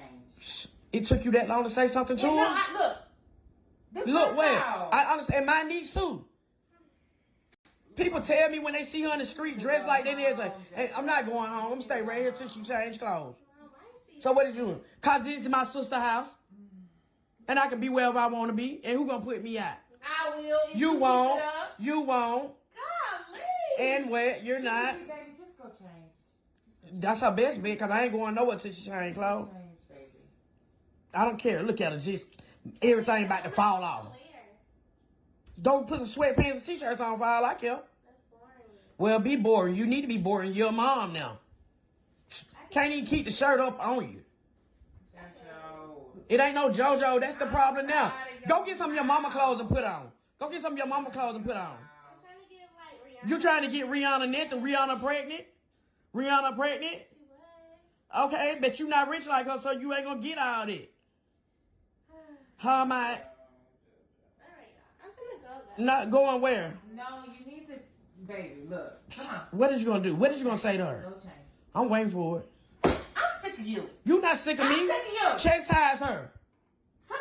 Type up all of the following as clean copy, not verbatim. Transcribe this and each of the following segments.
change. It took you that long to say something to her? No, look. This Look, wait. child. I understand my niece too. People tell me when they see her in the street dressed like that and everything. Hey, I'm not going home. I'm gonna stay right here till she change clothes. So what is you doing? Cause this is my sister's house. And I can be wherever I want to be. And who gonna put me out? I will. You won't. You won't. Golly. And what? You're not. Baby, just go change. That's her best bet, because I ain't going nowhere till she change clothes. I don't care. Look at her. Just everything about to fall off. Don't put some sweatpants and t-shirts on for all I care. Well, be boring. You need to be boring. You're a mom now. Can't even keep the shirt up on you. It ain't no JoJo. That's the problem now. Go get some of your mama clothes and put on. Go get some of your mama clothes and put on. You trying to get Rihanna nothing? Rihanna pregnant? Rihanna pregnant? Okay, but you not rich like her, so you ain't gonna get all that. How am I? Not going where? No, you need to, baby, look. Come on. What is you gonna do? What is you gonna say to her? Go change. I'm waiting for it. I'm sick of you. You not sick of me? I'm sick of you. Chastise her.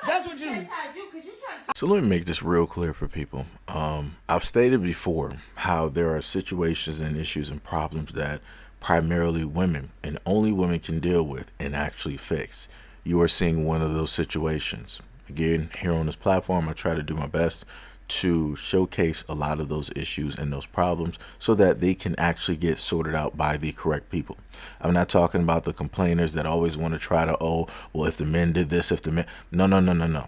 That's what you. Chastise you because you trying to. So let me make this real clear for people. I've stated before how there are situations and issues and problems that primarily women and only women can deal with and actually fix. You are seeing one of those situations. Again, here on this platform, I try to do my best to showcase a lot of those issues and those problems so that they can actually get sorted out by the correct people. I'm not talking about the complainers that always want to try to, oh, well, if the men did this, if the men, no.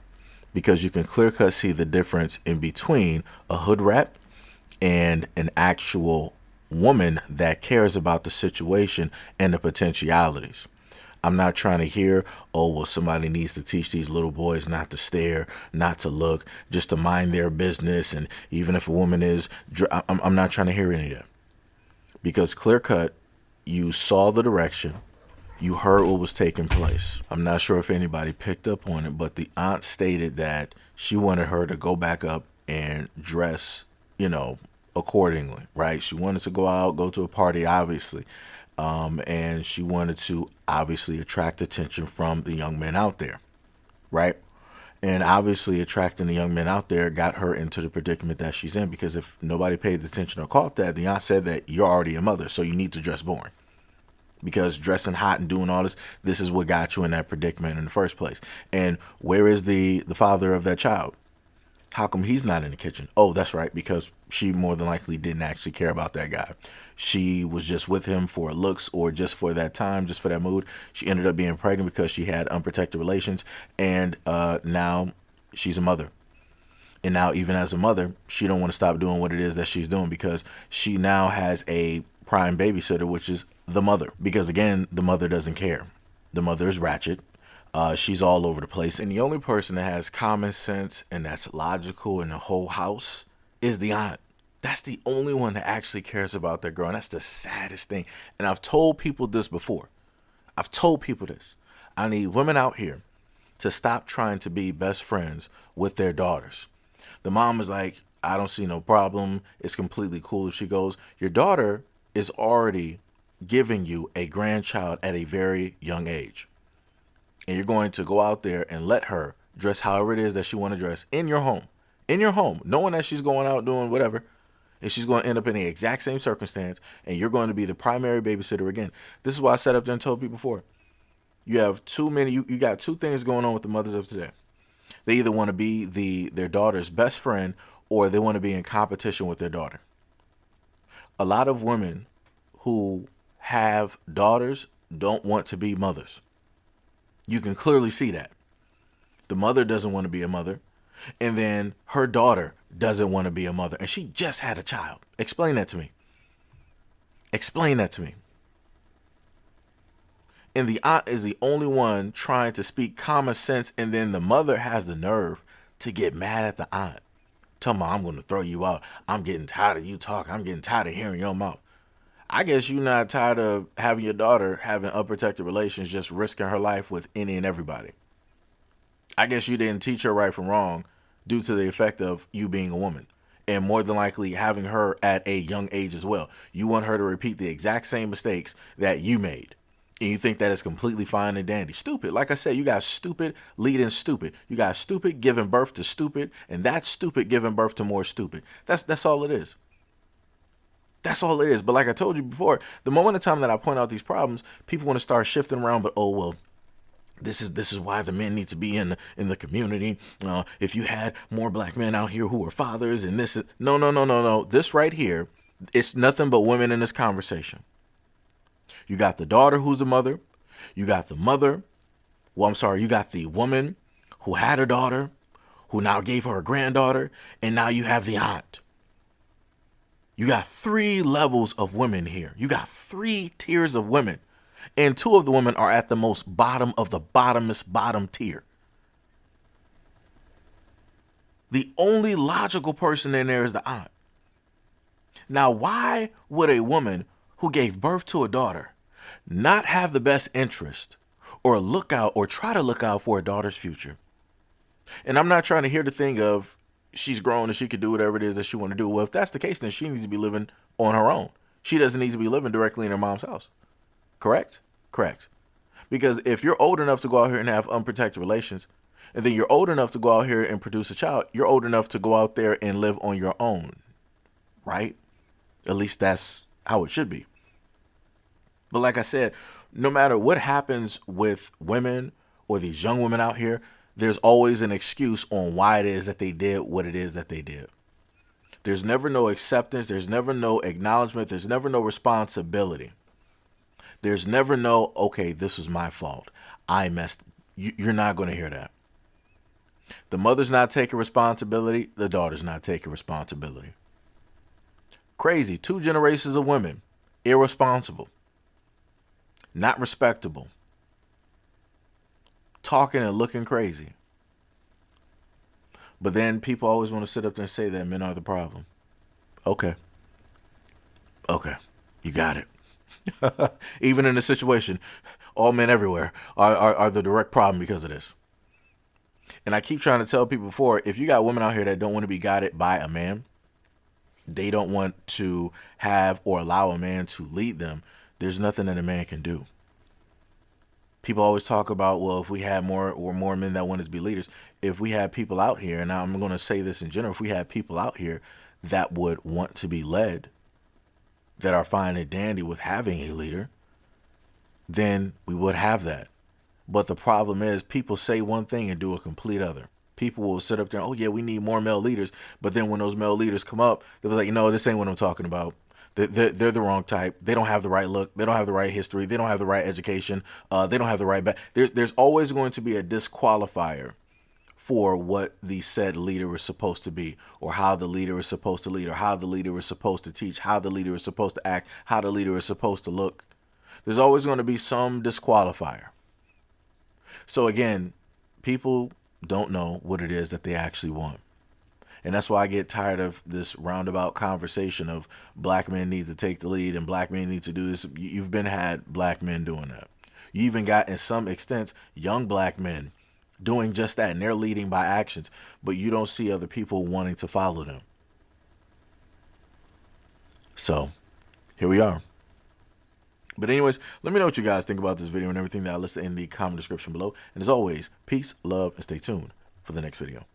Because you can clear cut see the difference in between a hood rat and an actual woman that cares about the situation and the potentialities. I'm not trying to hear, oh, well, somebody needs to teach these little boys not to stare, not to look, just to mind their business. And even if a woman is, I'm not trying to hear any of that. Because clear cut, you saw the direction, you heard what was taking place. I'm not sure if anybody picked up on it, but the aunt stated that she wanted her to go back up and dress, accordingly, right? She wanted to go out, go to a party, obviously. And she wanted to obviously attract attention from the young men out there, right? And obviously attracting the young men out there got her into the predicament that she's in, because if nobody paid attention or caught that, the aunt said that you're already a mother, so you need to dress boring. Because dressing hot and doing all this is what got you in that predicament in the first place. And where is the father of that child? How come he's not in the kitchen? Oh, that's right, because she more than likely didn't actually care about that guy. She was just with him for looks or just for that time, just for that mood. She ended up being pregnant because she had unprotected relations, and now she's a mother. And now even as a mother, she don't want to stop doing what it is that she's doing, because she now has a prime babysitter, which is the mother. Because again, the mother doesn't care. The mother is ratchet. She's all over the place. And the only person that has common sense and that's logical in the whole house is the aunt. That's the only one that actually cares about their girl. And that's the saddest thing. And I've told people this before. I've told people this. I need women out here to stop trying to be best friends with their daughters. The mom is like, I don't see no problem. It's completely cool if she goes. Your daughter is already giving you a grandchild at a very young age. And you're going to go out there and let her dress however it is that she want to dress in your home, knowing that she's going out doing whatever, and she's going to end up in the exact same circumstance, and you're going to be the primary babysitter again. This is why I sat up there and told people before. You have you got two things going on with the mothers of today. They either want to be their daughter's best friend, or they want to be in competition with their daughter. A lot of women who have daughters don't want to be mothers. You can clearly see that. The mother doesn't want to be a mother. And then her daughter doesn't want to be a mother. And she just had a child. Explain that to me. Explain that to me. And the aunt is the only one trying to speak common sense. And then the mother has the nerve to get mad at the aunt. Tell me, I'm going to throw you out. I'm getting tired of you talking. I'm getting tired of hearing your mouth. I guess you're not tired of having your daughter having unprotected relations, just risking her life with any and everybody. I guess you didn't teach her right from wrong due to the effect of you being a woman, and more than likely having her at a young age as well. You want her to repeat the exact same mistakes that you made. And you think that it's completely fine and dandy. Stupid. Like I said, you got stupid leading stupid. You got stupid giving birth to stupid, and that stupid giving birth to more stupid. That's all it is. That's all it is. But like I told you before, the moment of time that I point out these problems, people want to start shifting around. But oh well, this is why the men need to be in the community. If you had more black men out here who were fathers, and this is no. This right here, it's nothing but women in this conversation. You got the daughter who's the mother. You got the mother. Well, I'm sorry. You got the woman who had a daughter, who now gave her a granddaughter, and now you have the aunt. You got 3 levels of women here. You got 3 tiers of women. And 2 of the women are at the most bottom of the bottomest bottom tier. The only logical person in there is the aunt. Now, why would a woman who gave birth to a daughter not have the best interest or look out or try to look out for a daughter's future? And I'm not trying to hear the thing of she's grown and she could do whatever it is that she want to do. Well, if that's the case, then she needs to be living on her own. She doesn't need to be living directly in her mom's house. Correct? Correct. Because if you're old enough to go out here and have unprotected relations, and then you're old enough to go out here and produce a child, you're old enough to go out there and live on your own. Right? At least that's how it should be. But like I said, no matter what happens with women or these young women out here, there's always an excuse on why it is that they did what it is that they did. There's never no acceptance. There's never no acknowledgement. There's never no responsibility. There's never no, okay, this was my fault. I messed. You're not going to hear that. The mother's not taking responsibility. The daughter's not taking responsibility. Crazy. 2 generations of women. Irresponsible. Not respectable. Talking and looking crazy. But then people always want to sit up there and say that men are the problem. Okay. You got it. Even in this situation, all men everywhere are the direct problem because of this. And I keep trying to tell people before, if you got women out here that don't want to be guided by a man, they don't want to have or allow a man to lead them, there's nothing that a man can do. People always talk about, well, if we had more men that wanted to be leaders, if we had people out here, and I'm going to say this in general, if we had people out here that would want to be led, that are fine and dandy with having a leader, then we would have that. But the problem is people say one thing and do a complete other. People will sit up there, oh yeah, we need more male leaders. But then when those male leaders come up, they're like, this ain't what I'm talking about. They're the wrong type. They don't have the right look. They don't have the right history. They don't have the right education. They don't have the right There's always going to be a disqualifier for what the said leader is supposed to be, or how the leader is supposed to lead, or how the leader is supposed to teach, how the leader is supposed to act, how the leader is supposed to look. There's always going to be some disqualifier. So again, people don't know what it is that they actually want. And that's why I get tired of this roundabout conversation of black men need to take the lead and black men need to do this. You've had black men doing that. You even got, in some extent, young black men doing just that, and they're leading by actions, but you don't see other people wanting to follow them. So here we are. But anyways, let me know what you guys think about this video and everything that I listed in the comment description below. And as always, peace, love, and stay tuned for the next video.